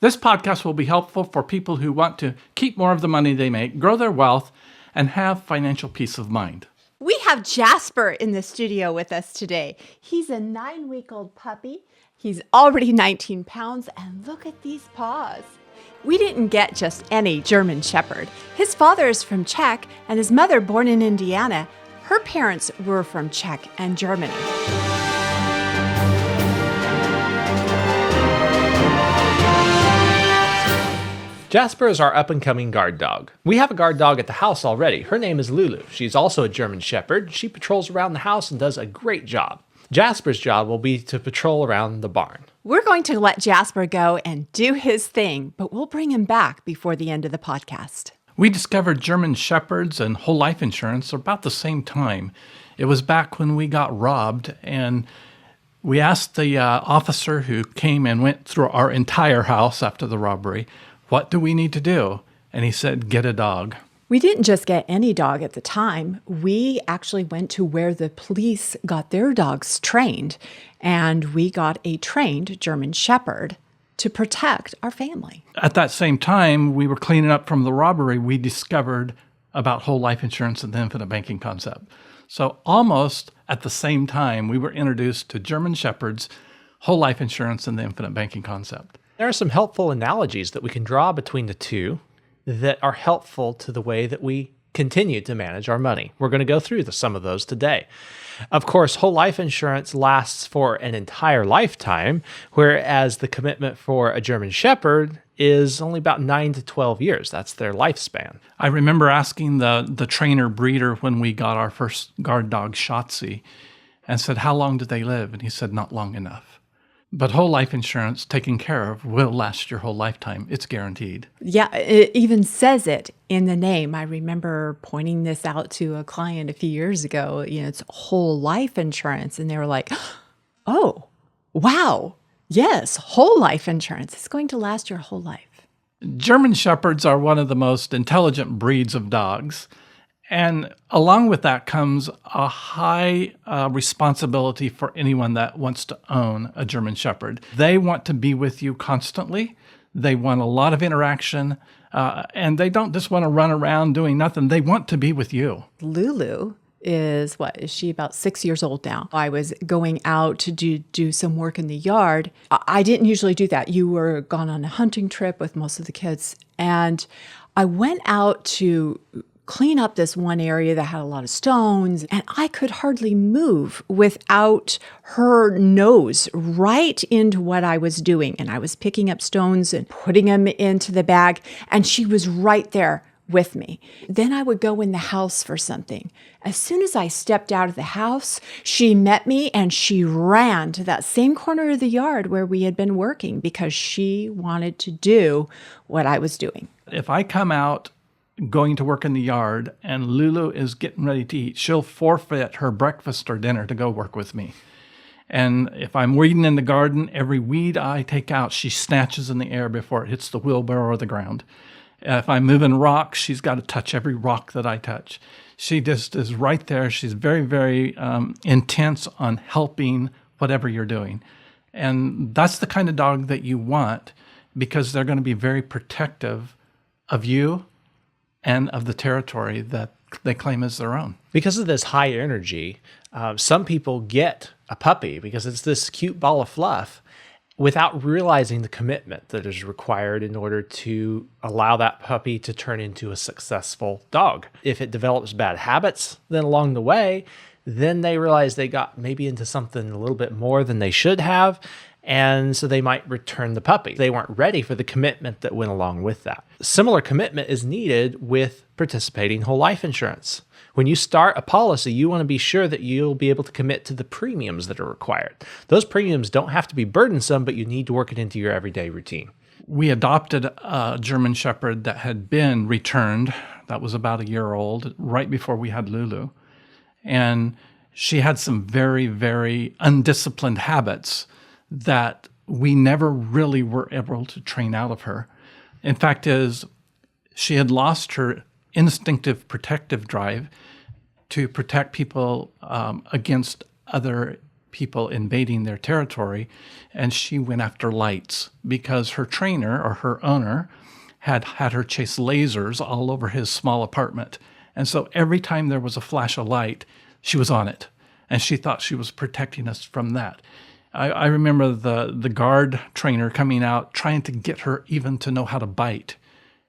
This podcast will be helpful for people who want to keep more of the money they make, grow their wealth, and have financial peace of mind. We have Jasper in the studio with us today. He's a 9-week-old puppy. He's already 19 pounds, and look at these paws. We didn't get just any German Shepherd. His father is from Czech, and his mother, born in Indiana. Her parents were from Czech and Germany. Jasper is our up-and-coming guard dog. We have a guard dog at the house already. Her name is Lulu. She's also a German Shepherd. She patrols around the house and does a great job. Jasper's job will be to patrol around the barn. We're going to let Jasper go and do his thing, but we'll bring him back before the end of the podcast. We discovered German Shepherds and whole life insurance about the same time. It was back when we got robbed, and we asked the officer who came and went through our entire house after the robbery, what do we need to do? And he said, get a dog. We didn't just get any dog at the time. We actually went to where the police got their dogs trained, and we got a trained German Shepherd to protect our family. At that same time, we were cleaning up from the robbery, we discovered about whole life insurance and the infinite banking concept. So almost at the same time, we were introduced to German Shepherds, whole life insurance, and the infinite banking concept. There are some helpful analogies that we can draw between the two that are helpful to the way that we continue to manage our money. We're going to go through some of those today. Of course, whole life insurance lasts for an entire lifetime, whereas the commitment for a German Shepherd is only about 9 to 12 years. That's their lifespan. I remember asking the trainer breeder when we got our first guard dog, Shotzi, and said, how long do they live? And he said, not long enough. But whole life insurance taken care of will last your whole lifetime. It's guaranteed. Yeah, it even says it in the name. I remember pointing this out to a client a few years ago. It's whole life insurance. And they were like, oh, wow. Yes, whole life insurance. It's going to last your whole life. German Shepherds are one of the most intelligent breeds of dogs. And along with that comes a high responsibility for anyone that wants to own a German Shepherd. They want to be with you constantly. They want a lot of interaction, and they don't just want to run around doing nothing. They want to be with you. Lulu is she about 6 years old now? I was going out to do some work in the yard. I didn't usually do that. You were gone on a hunting trip with most of the kids, and I went out to clean up this one area that had a lot of stones, and I could hardly move without her nose right into what I was doing. And I was picking up stones and putting them into the bag, and she was right there with me. Then I would go in the house for something. As soon as I stepped out of the house, she met me and she ran to that same corner of the yard where we had been working because she wanted to do what I was doing. If I come out going to work in the yard and Lulu is getting ready to eat, she'll forfeit her breakfast or dinner to go work with me. And if I'm weeding in the garden, every weed I take out, she snatches in the air before it hits the wheelbarrow or the ground. If I'm moving rocks, she's got to touch every rock that I touch. She just is right there. She's very, very intense on helping whatever you're doing. And that's the kind of dog that you want because they're going to be very protective of you and of the territory that they claim as their own. Because of this high energy, some people get a puppy because it's this cute ball of fluff without realizing the commitment that is required in order to allow that puppy to turn into a successful dog. If it develops bad habits, then along the way, then they realize they got maybe into something a little bit more than they should have, and so they might return the puppy. They weren't ready for the commitment that went along with that. Similar commitment is needed with participating whole life insurance. When you start a policy, you want to be sure that you'll be able to commit to the premiums that are required. Those premiums don't have to be burdensome, but you need to work it into your everyday routine. We adopted a German Shepherd that had been returned. That was about a year old, right before we had Lulu. And she had some very, very undisciplined habits that we never really were able to train out of her. In fact, she had lost her instinctive protective drive to protect people against other people invading their territory, and she went after lights because her trainer or her owner had her chase lasers all over his small apartment. And so every time there was a flash of light, she was on it. And she thought she was protecting us from that. I remember the guard trainer coming out trying to get her even to know how to bite,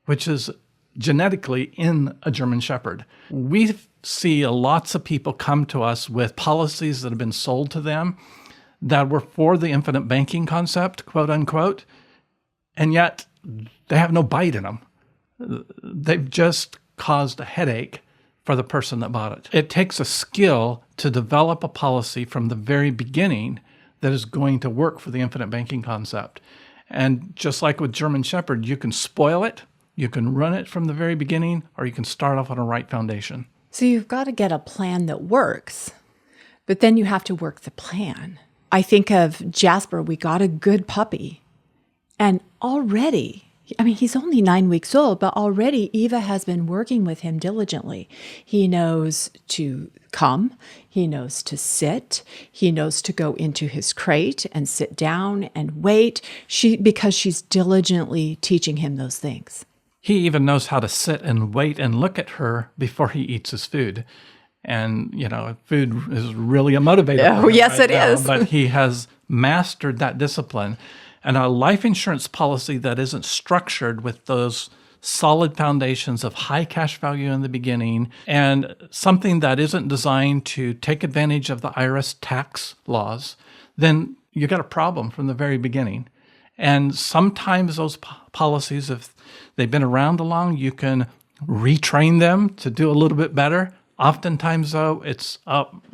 which is genetically in a German Shepherd. We see lots of people come to us with policies that have been sold to them that were for the infinite banking concept, quote unquote, and yet they have no bite in them. They've just caused a headache for the person that bought it. It takes a skill to develop a policy from the very beginning that is going to work for the infinite banking concept. And just like with German Shepherd, you can spoil it, you can run it from the very beginning, or you can start off on a right foundation. So you've got to get a plan that works, but then you have to work the plan. I think of Jasper, we got a good puppy, and already, I mean, he's only 9 weeks old, but already Eva has been working with him diligently. He knows to come, he knows to sit, he knows to go into his crate and sit down and wait, because she's diligently teaching him those things. He even knows how to sit and wait and look at her before he eats his food. And, food is really a motivator. Oh, yes, it is. But he has mastered that discipline. And a life insurance policy that isn't structured with those solid foundations of high cash value in the beginning and something that isn't designed to take advantage of the IRS tax laws, then you got a problem from the very beginning. And sometimes those policies, if they've been around long, you can retrain them to do a little bit better. Oftentimes, though, it's,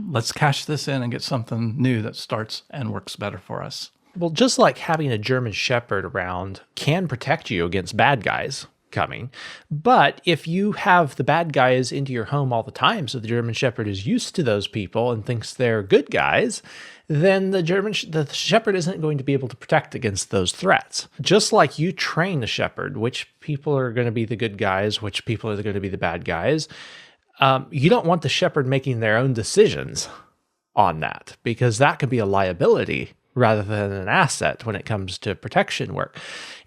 let's cash this in and get something new that starts and works better for us. Well, just like having a German Shepherd around can protect you against bad guys coming, but if you have the bad guys into your home all the time, so the German Shepherd is used to those people and thinks they're good guys, then the Shepherd isn't going to be able to protect against those threats. Just like you train the Shepherd, which people are going to be the good guys, which people are going to be the bad guys, you don't want the Shepherd making their own decisions on that, because that could be a liability rather than an asset when it comes to protection work.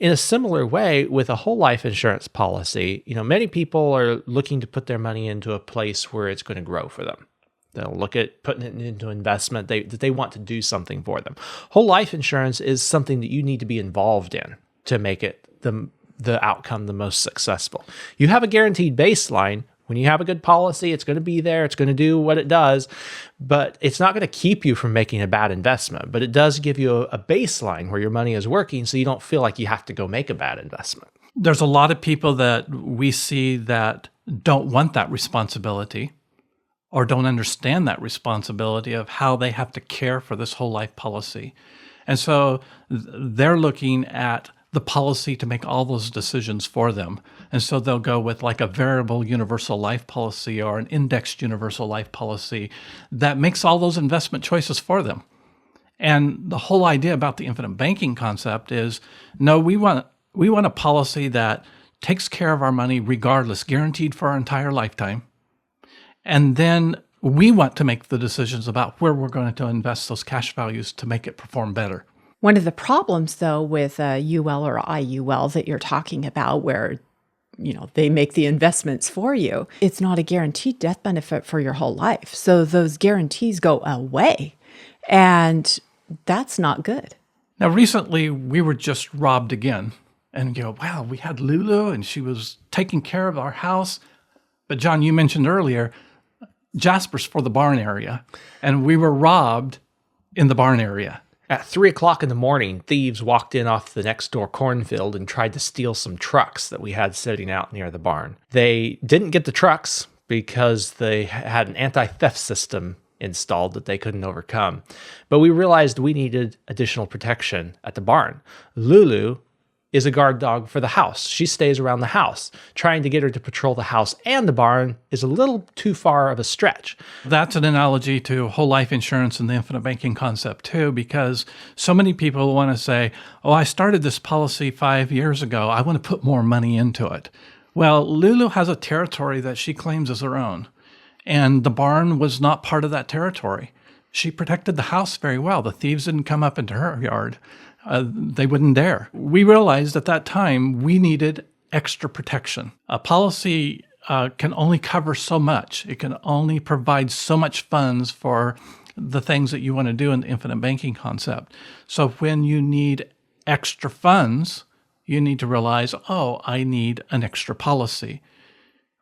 In a similar way, with a whole life insurance policy, many people are looking to put their money into a place where it's going to grow for them. They'll look at putting it into investment that they want to do something for them. Whole life insurance is something that you need to be involved in to make it the outcome the most successful. You have a guaranteed baseline. When you have a good policy, it's going to be there. It's going to do what it does, but it's not going to keep you from making a bad investment. But it does give you a baseline where your money is working, so you don't feel like you have to go make a bad investment. There's a lot of people that we see that don't want that responsibility or don't understand that responsibility of how they have to care for this whole life policy. And so they're looking at the policy to make all those decisions for them. And so they'll go with like a variable universal life policy or an indexed universal life policy that makes all those investment choices for them. And the whole idea about the infinite banking concept is, no, we want a policy that takes care of our money regardless, guaranteed for our entire lifetime. And then we want to make the decisions about where we're going to invest those cash values to make it perform better. One of the problems, though, with UL or IUL that you're talking about, where they make the investments for you, it's not a guaranteed death benefit for your whole life. So those guarantees go away, and that's not good. Now, recently, we were just robbed again. And you go, wow, we had Lulu, and she was taking care of our house. But John, you mentioned earlier, Jasper's for the barn area, and we were robbed in the barn area. At 3 o'clock in the morning, thieves walked in off the next door cornfield and tried to steal some trucks that we had sitting out near the barn. They didn't get the trucks because they had an anti-theft system installed that they couldn't overcome. But we realized we needed additional protection at the barn. Lulu is a guard dog for the house. She stays around the house. Trying to get her to patrol the house and the barn is a little too far of a stretch. That's an analogy to whole life insurance and the infinite banking concept too, because so many people want to say, oh, I started this policy 5 years ago. I want to put more money into it. Well, Lulu has a territory that she claims as her own, and the barn was not part of that territory. She protected the house very well. The thieves didn't come up into her yard. They wouldn't dare. We realized at that time we needed extra protection. A policy can only cover so much. It can only provide so much funds for the things that you want to do in the infinite banking concept. So when you need extra funds, you need to realize, oh, I need an extra policy.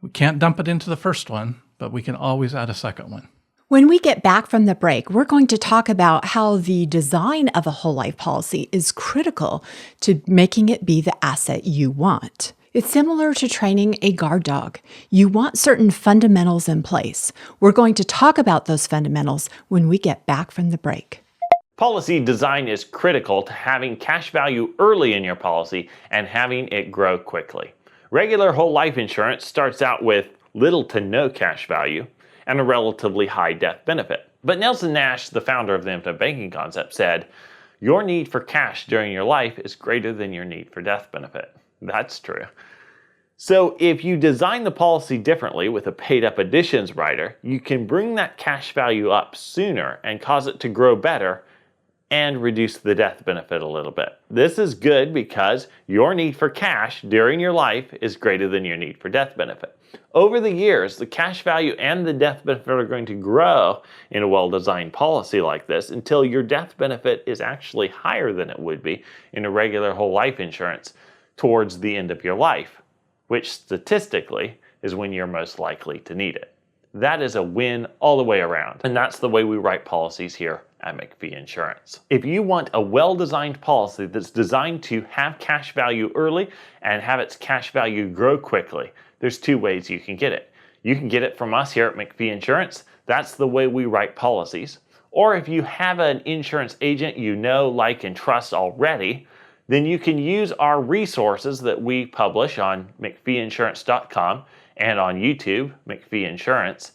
We can't dump it into the first one, but we can always add a second one. When we get back from the break, we're going to talk about how the design of a whole life policy is critical to making it be the asset you want. It's similar to training a guard dog. You want certain fundamentals in place. We're going to talk about those fundamentals when we get back from the break. Policy design is critical to having cash value early in your policy and having it grow quickly. Regular whole life insurance starts out with little to no cash value and a relatively high death benefit. But Nelson Nash, the founder of the infinite banking concept, said, "Your need for cash during your life is greater than your need for death benefit." That's true. So if you design the policy differently with a paid up additions rider, you can bring that cash value up sooner and cause it to grow better and reduce the death benefit a little bit. This is good because your need for cash during your life is greater than your need for death benefit. Over the years, the cash value and the death benefit are going to grow in a well-designed policy like this until your death benefit is actually higher than it would be in a regular whole life insurance towards the end of your life, which statistically is when you're most likely to need it. That is a win all the way around, and that's the way we write policies here at McPhee Insurance. If you want a well-designed policy that's designed to have cash value early and have its cash value grow quickly, there's two ways you can get it. You can get it from us here at McPhee Insurance. That's the way we write policies. Or if you have an insurance agent you know, like, and trust already, then you can use our resources that we publish on McPheeInsurance.com and on YouTube, McPhee Insurance,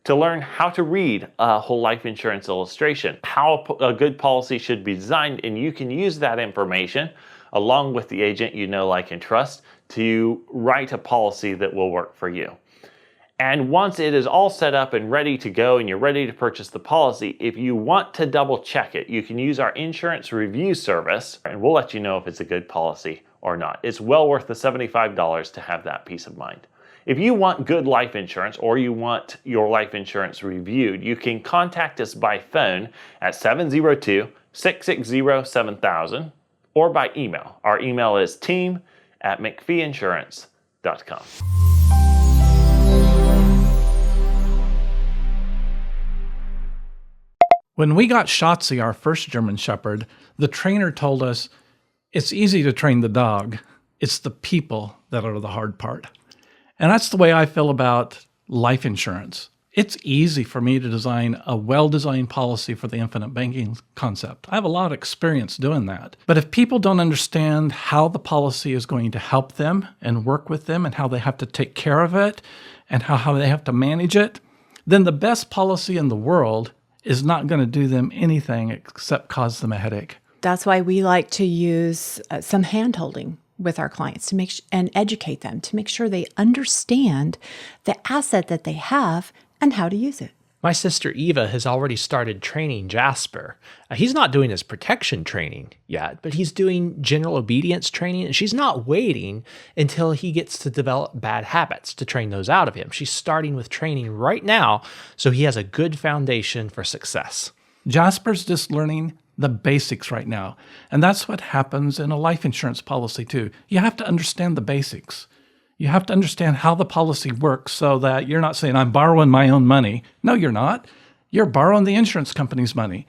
to learn how to read a whole life insurance illustration, how a good policy should be designed, and you can use that information along with the agent you know, like, and trust to write a policy that will work for you. And once it is all set up and ready to go and you're ready to purchase the policy, if you want to double check it, you can use our insurance review service and we'll let you know if it's a good policy or not. It's well worth the $75 to have that peace of mind. If you want good life insurance or you want your life insurance reviewed, you can contact us by phone at 702-660-7000 or by email. Our email is team@mcpheeinsurance.com. When we got Shotzi, our first German Shepherd, the trainer told us, it's easy to train the dog. It's the people that are the hard part. And that's the way I feel about life insurance. It's easy for me to design a well-designed policy for the infinite banking concept. I have a lot of experience doing that. But if people don't understand how the policy is going to help them and work with them and how they have to take care of it and how they have to manage it, then the best policy in the world is not going to do them anything except cause them a headache. That's why we like to use some hand-holding with our clients to and educate them to make sure they understand the asset that they have and how to use it. My sister Eva has already started training Jasper. He's not doing his protection training yet, but he's doing general obedience training, and she's not waiting until he gets to develop bad habits to train those out of him. She's starting with training right now so he has a good foundation for success. Jasper's just learning the basics right now, and that's what happens in a life insurance policy too. You have to understand the basics. You have to understand how the policy works so that you're not saying, I'm borrowing my own money. No, you're not. You're borrowing the insurance company's money.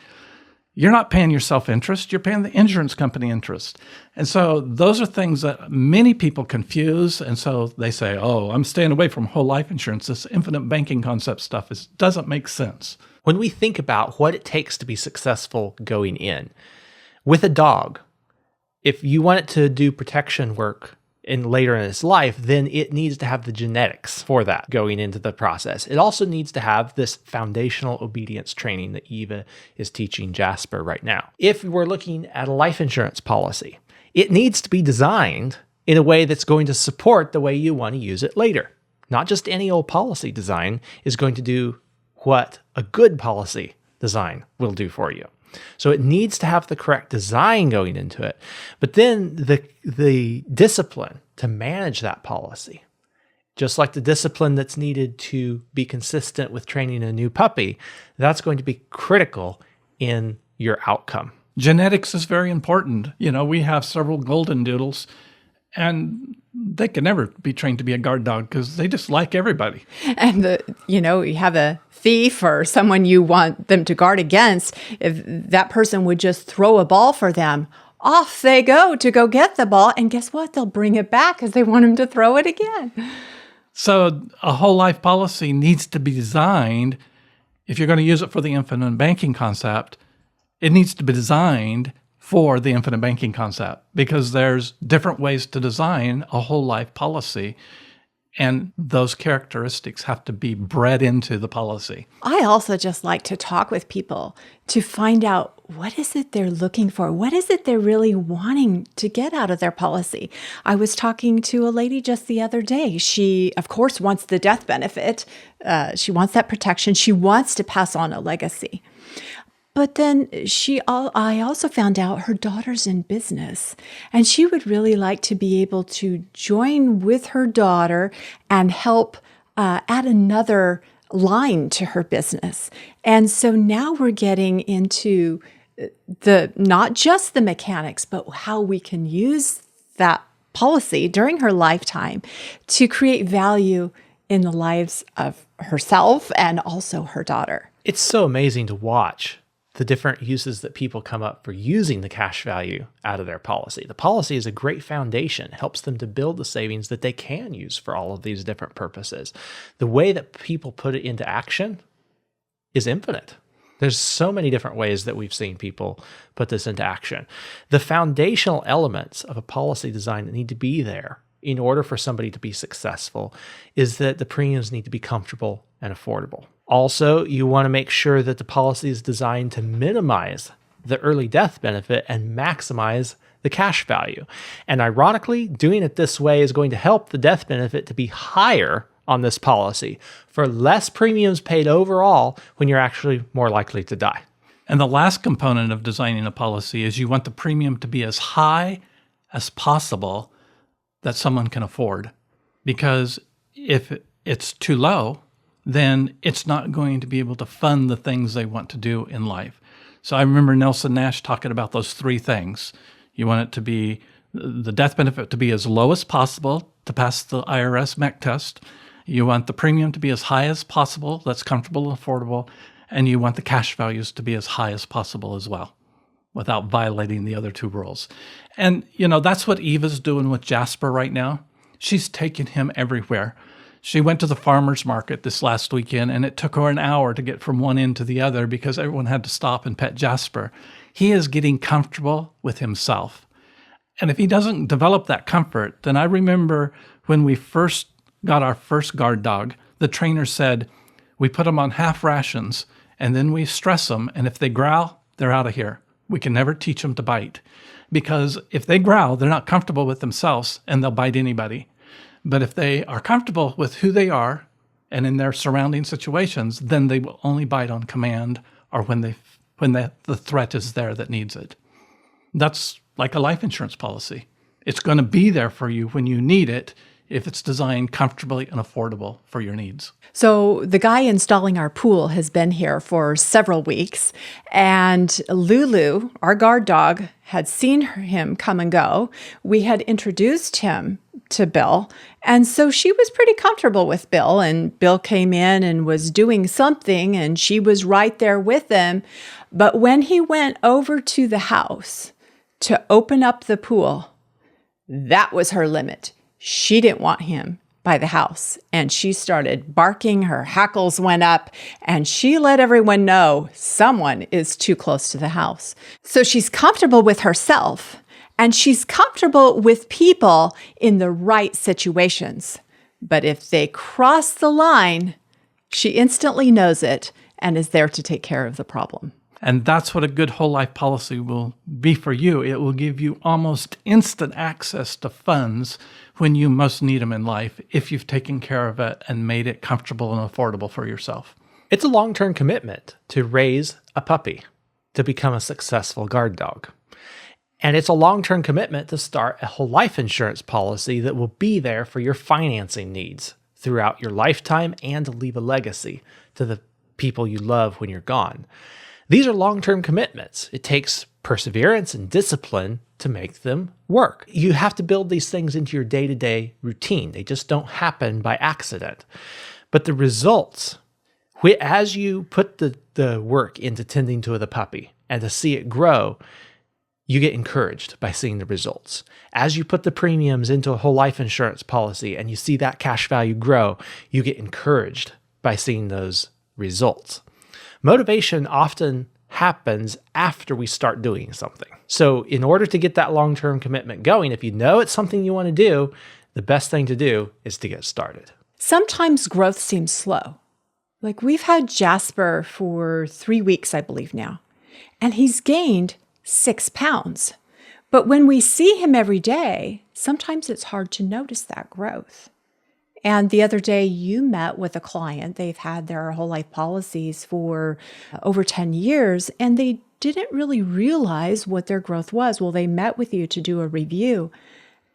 You're not paying yourself interest. You're paying the insurance company interest. And so those are things that many people confuse. And so they say, oh, I'm staying away from whole life insurance. This infinite banking concept stuff doesn't make sense. When we think about what it takes to be successful going in, with a dog, if you want it to do protection work later in its life, then it needs to have the genetics for that going into the process. It also needs to have this foundational obedience training that Eva is teaching Jasper right now. If we're looking at a life insurance policy, it needs to be designed in a way that's going to support the way you want to use it later. Not just any old policy design is going to do what a good policy design will do for you. So it needs to have the correct design going into it. But then the discipline to manage that policy, just like the discipline that's needed to be consistent with training a new puppy, that's going to be critical in your outcome. Genetics is very important. We have several golden doodles, and they can never be trained to be a guard dog because they just like everybody. And you have a thief or someone you want them to guard against. If that person would just throw a ball for them, off they go to go get the ball. And guess what? They'll bring it back because they want him to throw it again. So a whole life policy needs to be designed. If you're going to use it for the infinite banking concept, it needs to be designed for the infinite banking concept, because there's different ways to design a whole life policy, and those characteristics have to be bred into the policy. I also just like to talk with people to find out what is it they're looking for? What is it they're really wanting to get out of their policy? I was talking to a lady just the other day. She, of course, wants the death benefit. She wants that protection. She wants to pass on a legacy. But then I also found out her daughter's in business, and she would really like to be able to join with her daughter and help add another line to her business. And so now we're getting into not just the mechanics, but how we can use that policy during her lifetime to create value in the lives of herself and also her daughter. It's so amazing to watch the different uses that people come up for using the cash value out of their policy. The policy is a great foundation. It helps them to build the savings that they can use for all of these different purposes. The way that people put it into action is infinite. There's so many different ways that we've seen people put this into action. The foundational elements of a policy design that need to be there in order for somebody to be successful is that the premiums need to be comfortable and affordable. Also, you want to make sure that the policy is designed to minimize the early death benefit and maximize the cash value. And ironically, doing it this way is going to help the death benefit to be higher on this policy for less premiums paid overall when you're actually more likely to die. And the last component of designing a policy is you want the premium to be as high as possible that someone can afford. Because if it's too low, then it's not going to be able to fund the things they want to do in life. So I remember Nelson Nash talking about those three things. You want it to be, the death benefit to be as low as possible to pass the IRS MEC test. You want the premium to be as high as possible, that's comfortable and affordable. And you want the cash values to be as high as possible as well, without violating the other two rules. And, that's what Eva's doing with Jasper right now. She's taking him everywhere. She went to the farmer's market this last weekend, and it took her an hour to get from one end to the other because everyone had to stop and pet Jasper. He is getting comfortable with himself. And if he doesn't develop that comfort, then I remember when we first got our first guard dog, the trainer said, we put them on half rations, and then we stress them, and if they growl, they're out of here. We can never teach them to bite. Because if they growl, they're not comfortable with themselves, and they'll bite anybody. But if they are comfortable with who they are and in their surrounding situations, then they will only bite on command or when the threat is there that needs it. That's like a life insurance policy. It's going to be there for you when you need it if it's designed comfortably and affordable for your needs. So the guy installing our pool has been here for several weeks, and Lulu, our guard dog, had seen him come and go. We had introduced him to Bill, and so she was pretty comfortable with Bill, and Bill came in and was doing something, and she was right there with him. But when he went over to the house to open up the pool, that was her limit. She didn't want him by the house, and she started barking. Her hackles went up, and she let everyone know someone is too close to the house. So she's comfortable with herself, and she's comfortable with people in the right situations. But if they cross the line, she instantly knows it and is there to take care of the problem. And that's what a good whole life policy will be for you. It will give you almost instant access to funds when you most need them in life if you've taken care of it and made it comfortable and affordable for yourself. It's a long-term commitment to raise a puppy, to become a successful guard dog. And it's a long-term commitment to start a whole life insurance policy that will be there for your financing needs throughout your lifetime and to leave a legacy to the people you love when you're gone. These are long-term commitments. It takes perseverance and discipline to make them work. You have to build these things into your day-to-day routine. They just don't happen by accident. But the results, as you put the work into tending to the puppy and to see it grow, you get encouraged by seeing the results. As you put the premiums into a whole life insurance policy and you see that cash value grow, you get encouraged by seeing those results. Motivation often happens after we start doing something. So in order to get that long-term commitment going, if you know it's something you want to do, the best thing to do is to get started. Sometimes growth seems slow. Like we've had Jasper for 3 weeks, I believe now, and he's gained 6 pounds. But when we see him every day, sometimes it's hard to notice that growth. And the other day you met with a client. They've had their whole life policies for over 10 years, and they didn't really realize what their growth was. Well, they met with you to do a review,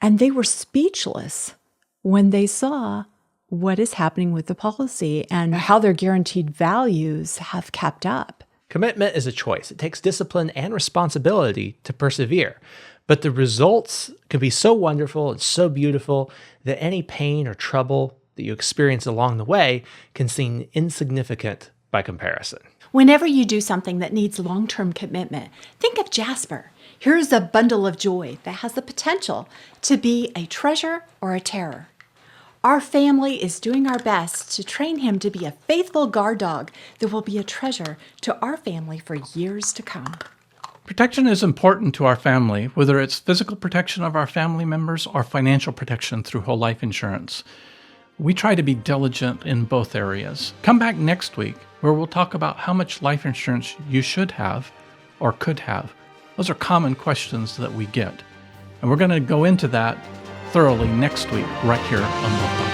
and they were speechless when they saw what is happening with the policy and how their guaranteed values have kept up. Commitment is a choice. It takes discipline and responsibility to persevere. But the results can be so wonderful and so beautiful that any pain or trouble that you experience along the way can seem insignificant by comparison. Whenever you do something that needs long-term commitment, think of Jasper. Here's a bundle of joy that has the potential to be a treasure or a terror. Our family is doing our best to train him to be a faithful guard dog that will be a treasure to our family for years to come. Protection is important to our family, whether it's physical protection of our family members or financial protection through whole life insurance. We try to be diligent in both areas. Come back next week where we'll talk about how much life insurance you should have or could have. Those are common questions that we get. And we're going to go into that thoroughly next week right here on Love.